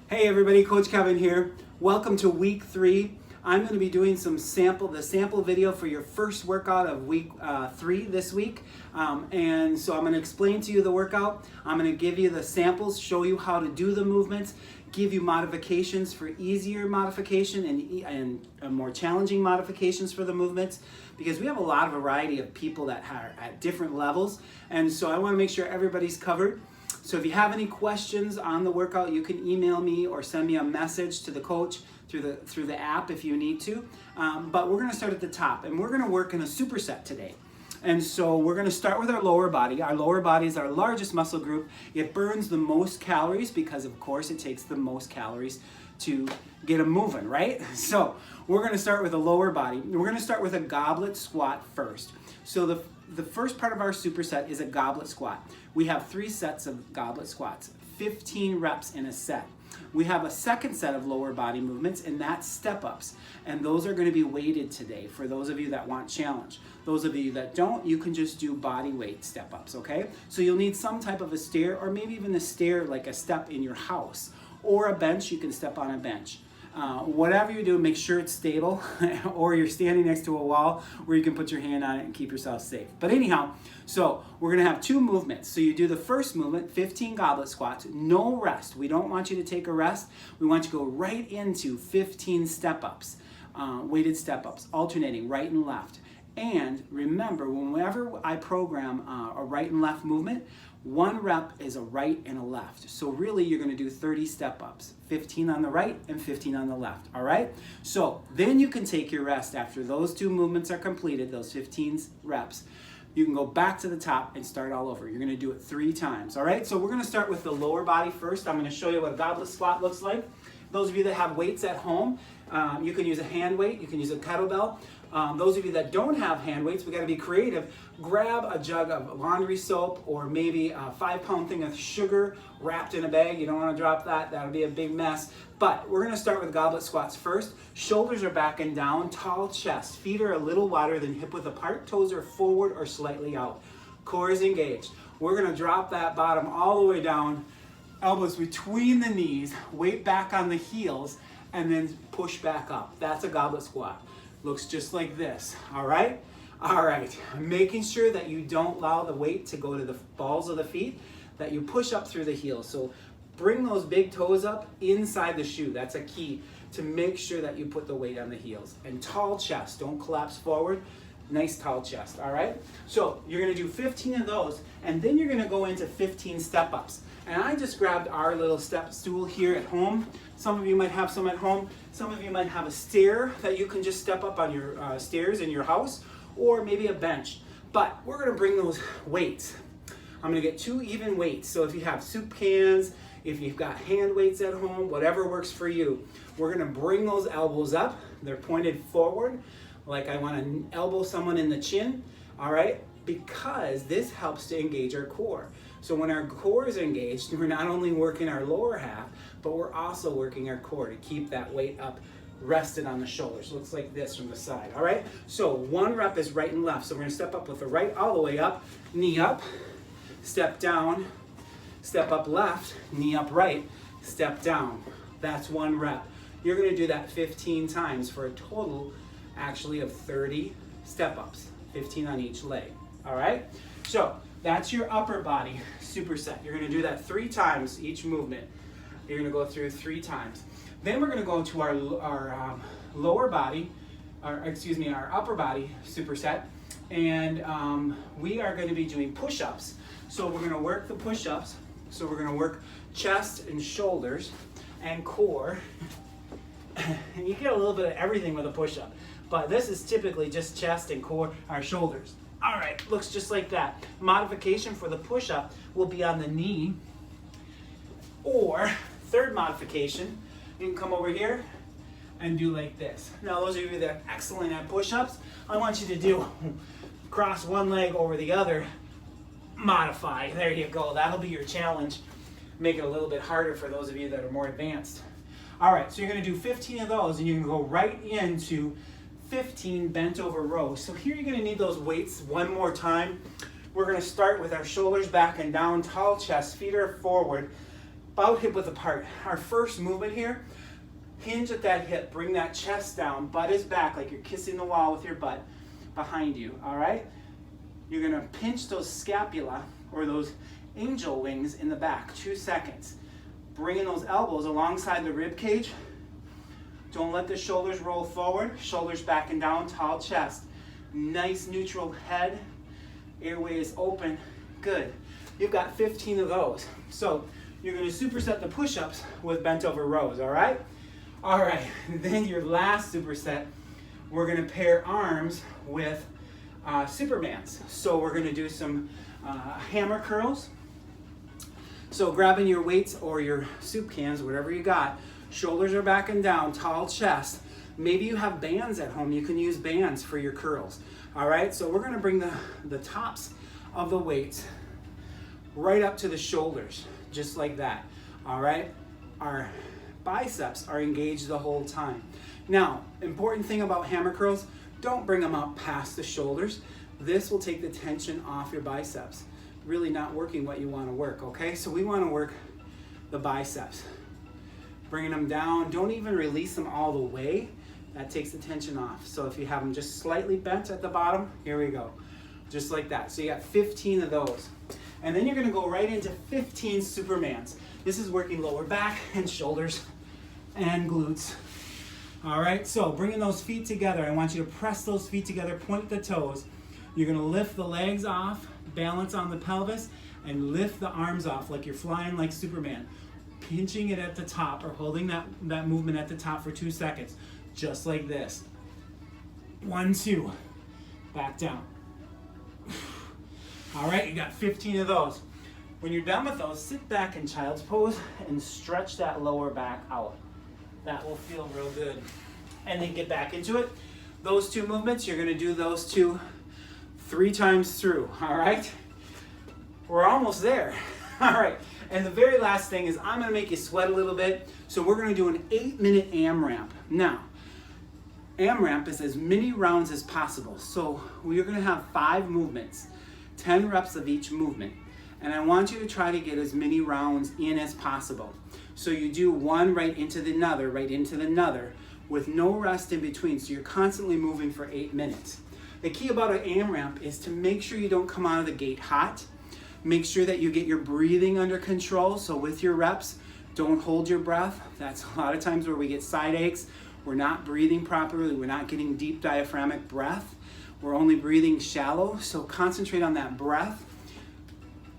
Hey everybody, Coach Kevin here. Welcome to week 3. I'm going to be doing the sample video for your first workout of week 3 this week. And so I'm going to explain to you the workout. I'm going to give you the samples, show you how to do the movements, give you modifications for easier modification and more challenging modifications for the movements, because we have a lot of variety of people that are at different levels. And so I want to make sure everybody's covered. So if you have any questions on the workout, you can email me or send me a message to the coach through the app if you need to. But we're going to start at the top, and we're going to work in a superset today. And so we're going to start with our lower body. Our lower body is our largest muscle group. It burns the most calories because, of course, it takes the most calories to get them moving, right? So we're going to start with the lower body. We're going to start with a goblet squat first. So the first part of our superset is a goblet squat. We have 3 sets of goblet squats, 15 reps in a set. We have a second set of lower body movements, and that's step-ups. And those are going to be weighted today for those of you that want challenge. Those of you that don't, you can just do body weight step-ups, okay? So you'll need some type of a stair, or maybe even a stair like a step in your house. Or a bench, you can step on a bench. Whatever you do, make sure it's stable, or you're standing next to a wall where you can put your hand on it and keep yourself safe. But anyhow, so we're going to have 2 movements. So you do the first movement, 15 goblet squats, no rest. We don't want you to take a rest. We want you to go right into 15 step-ups, weighted step-ups, alternating right and left. And remember, whenever I program a right and left movement, 1 rep is a right and a left. So really you're going to do 30 step-ups, 15 on the right and 15 on the left, all right? So then you can take your rest after those 2 movements are completed, those 15 reps. You can go back to the top and start all over. You're going to do it 3 times, all right? So we're going to start with the lower body first. I'm going to show you what a goblet squat looks like. Those of you that have weights at home, you can use a hand weight, you can use a kettlebell. Those of you that don't have hand weights, we got to be creative. Grab a jug of laundry soap, or maybe a 5-pound thing of sugar wrapped in a bag. You don't want to drop that. That'll be a big mess. But we're going to start with goblet squats first. Shoulders are back and down, tall chest. Feet are a little wider than hip width apart. Toes are forward or slightly out. Core is engaged. We're going to drop that bottom all the way down. Elbows between the knees. Weight back on the heels. And then push back up. That's a goblet squat. Looks just like this, all right? All right, making sure that you don't allow the weight to go to the balls of the feet, that you push up through the heels. So bring those big toes up inside the shoe. That's a key to make sure that you put the weight on the heels. And tall chest, don't collapse forward. Nice tall chest, all right? So you're gonna do 15 of those, and then you're gonna go into 15 step-ups. And I just grabbed our little step stool here at home. Some of you might have some at home. Some of you might have a stair that you can just step up on your stairs in your house, or maybe a bench. But we're gonna bring those weights. I'm gonna get 2 even weights. So if you have soup cans, if you've got hand weights at home, whatever works for you, we're gonna bring those elbows up. They're pointed forward, like I wanna elbow someone in the chin, all right? Because this helps to engage our core. So when our core is engaged, we're not only working our lower half, but we're also working our core to keep that weight up rested on the shoulders. Looks like this from the side, all right? So 1 rep is right and left. So we're gonna step up with the right all the way up, knee up, step down, step up left, knee up right, step down. That's 1 rep. You're gonna do that 15 times for a total actually of 30 step-ups, 15 on each leg, all right? So that's your upper body superset. You're gonna do that 3 times each movement. You're gonna go through 3 times. Then we're gonna go to our lower body, our upper body superset, and we are gonna be doing push-ups. So we're gonna work the push-ups. So we're gonna work chest and shoulders and core. And you get a little bit of everything with a push-up, but this is typically just chest and core, our shoulders. All right, looks just like that. Modification for the push-up will be on the knee, or third modification, you can come over here and do like this. Now those of you that are excellent at push-ups, I want you to do cross one leg over the other, modify. There you go, that'll be your challenge. Make it a little bit harder for those of you that are more advanced. All right, so you're gonna do 15 of those, and you can go right into 15 bent over rows. So here you're gonna need those weights one more time. We're gonna start with our shoulders back and down, tall chest, feet are forward, about hip width apart. Our first movement here, hinge at that hip, bring that chest down, butt is back like you're kissing the wall with your butt behind you, all right? You're gonna pinch those scapula or those angel wings in the back, 2 seconds. Bringing those elbows alongside the rib cage. Don't let the shoulders roll forward, shoulders back and down, tall chest. Nice neutral head, airway is open, good. You've got 15 of those. So you're gonna superset the push-ups with bent over rows, all right? All right, then your last superset, we're gonna pair arms with Supermans. So we're gonna do some hammer curls. So grabbing your weights or your soup cans, whatever you got, shoulders are back and down, tall chest. Maybe you have bands at home, you can use bands for your curls. All right, so we're gonna bring the tops of the weights right up to the shoulders, just like that, all right? Our biceps are engaged the whole time. Now, important thing about hammer curls, don't bring them up past the shoulders. This will take the tension off your biceps. Really not working what you want to work, okay? So we want to work the biceps. Bringing them down, don't even release them all the way. That takes the tension off. So if you have them just slightly bent at the bottom, here we go. Just like that. So you got 15 of those. And then you're gonna go right into 15 Supermans. This is working lower back and shoulders and glutes. All right, so bringing those feet together. I want you to press those feet together, point the toes. You're gonna lift the legs off, balance on the pelvis, and lift the arms off like you're flying like Superman. Pinching it at the top or holding that movement at the top for 2 seconds. Just like this. 1, 2, back down. All right, you got 15 of those. When you're done with those, sit back in child's pose and stretch that lower back out. That will feel real good. And then get back into it. Those 2 movements, you're gonna do those 2 3 times through, all right? We're almost there. All right, and the very last thing is I'm gonna make you sweat a little bit. So we're gonna do an 8-minute AMRAP. Now, AMRAP is as many rounds as possible. So we're gonna have 5 movements, 10 reps of each movement. And I want you to try to get as many rounds in as possible. So you do one right into the another, with no rest in between. So you're constantly moving for 8 minutes. The key about an AMRAP is to make sure you don't come out of the gate hot. Make sure that you get your breathing under control. So with your reps, don't hold your breath. That's a lot of times where we get side aches. We're not breathing properly. We're not getting deep diaphragmatic breath. We're only breathing shallow. So concentrate on that breath.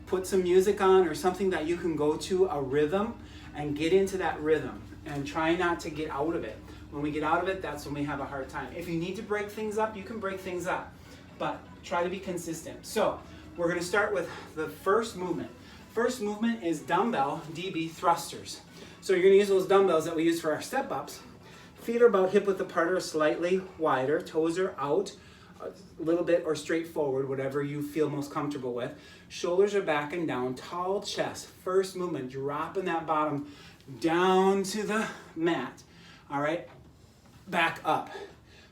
Put some music on or something that you can go to, a rhythm, and get into that rhythm. And try not to get out of it. When we get out of it, that's when we have a hard time. If you need to break things up, you can break things up. But try to be consistent. So we're gonna start with the first movement. First movement is dumbbell DB thrusters. So you're gonna use those dumbbells that we use for our step ups. Feet are about hip width apart or slightly wider. Toes are out a little bit or straight forward, whatever you feel most comfortable with. Shoulders are back and down, tall chest. First movement, dropping that bottom down to the mat. All right, back up.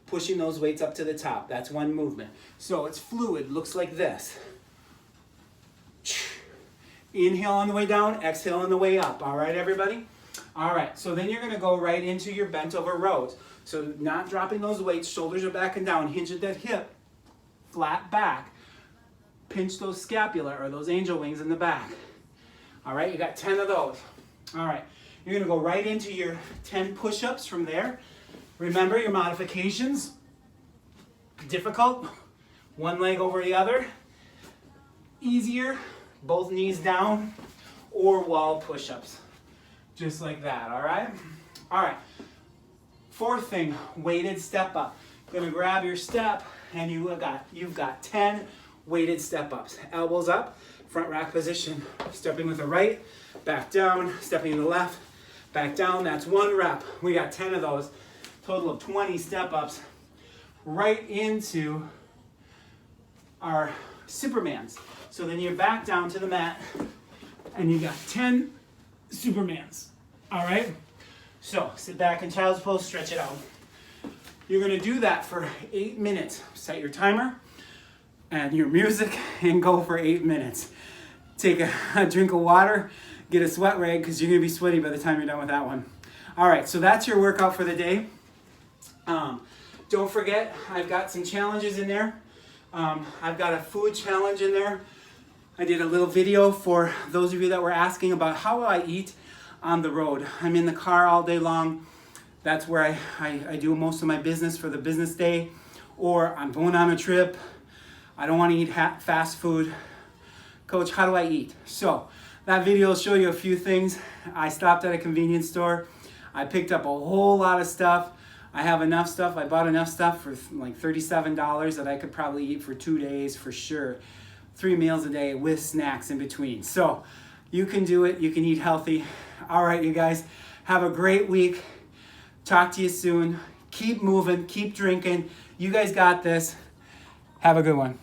Pushing those weights up to the top. That's one movement. So it's fluid, looks like this. Inhale on the way down, exhale on the way up. All right, everybody? All right, so then you're gonna go right into your bent over rows. So not dropping those weights, shoulders are back and down, hinge at that hip, flat back. Pinch those scapula or those angel wings in the back. All right, you got 10 of those. All right, you're gonna go right into your 10 push-ups from there. Remember your modifications. Difficult, one leg over the other. Easier, both knees down, or wall push-ups. Just like that, all right? All right, 4th thing, weighted step up. Gonna grab your step and you've got 10 weighted step ups. Elbows up, front rack position. Stepping with the right, back down, stepping to the left, back down. That's 1 rep. We got 10 of those. Total of 20 step ups right into our Supermans. So then you're back down to the mat and you got 10 Supermans. All right? So sit back in child's pose, stretch it out. You're gonna do that for 8 minutes. Set your timer and your music and go for 8 minutes. Take a drink of water, get a sweat rag because you're going to be sweaty by the time you're done with that one. All right, so that's your workout for the day. Don't forget, I've got some challenges in there. I've got a food challenge in there. I did a little video for those of you that were asking about how I eat on the road. I'm in the car all day long. That's where I do most of my business for the business day. Or I'm going on a trip. I don't want to eat fast food. Coach, how do I eat? So that video will show you a few things. I stopped at a convenience store. I picked up a whole lot of stuff. I have enough stuff. I bought enough stuff for like $37 that I could probably eat for 2 days for sure. 3 meals a day with snacks in between. So you can do it. You can eat healthy. All right, you guys, have a great week. Talk to you soon. Keep moving. Keep drinking. You guys got this. Have a good one.